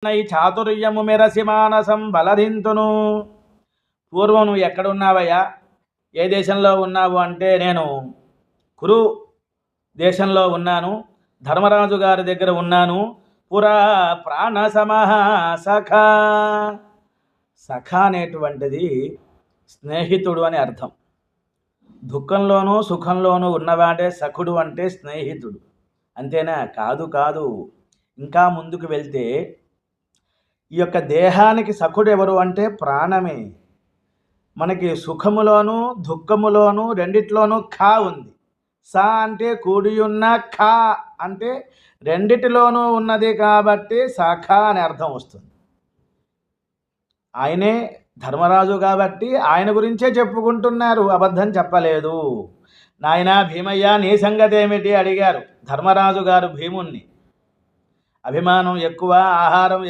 నై చాతుర్యము మెరసి మానసం బలధింతును. పూర్వం నువ్వు ఎక్కడున్నావయ్యా, ఏ దేశంలో ఉన్నావు అంటే నేను కురు దేశంలో ఉన్నాను, ధర్మరాజు గారి దగ్గర ఉన్నాను. పురా ప్రాణ సమహ సఖ. సఖ అనేటువంటిది స్నేహితుడు అని అర్థం. దుఃఖంలోనూ సుఖంలోనూ ఉన్నవాడే సఖుడు అంటే స్నేహితుడు. అంతేనా? కాదు కాదు. ఇంకా ముందుకు వెళ్తే ఈ యొక్క దేహానికి సఖుడు ఎవరు అంటే ప్రాణమే. మనకి సుఖములోను దుఃఖములోను రెండిట్లోనూ ఖా ఉంది. సా అంటే కూడి ఉన్న, ఖా అంటే రెండిటిలోనూ ఉన్నది కాబట్టి సఖ అని అర్థం వస్తుంది. ఆయనే ధర్మరాజు కాబట్టి ఆయన గురించే చెప్పుకుంటున్నారు, అబద్ధం చెప్పలేదు. నాయనా భీమయ్య, నీ సంగతి ఏమిటి అడిగారు ధర్మరాజు గారు భీముణ్ణి. అభిమానం ఎక్కువ, ఆహారం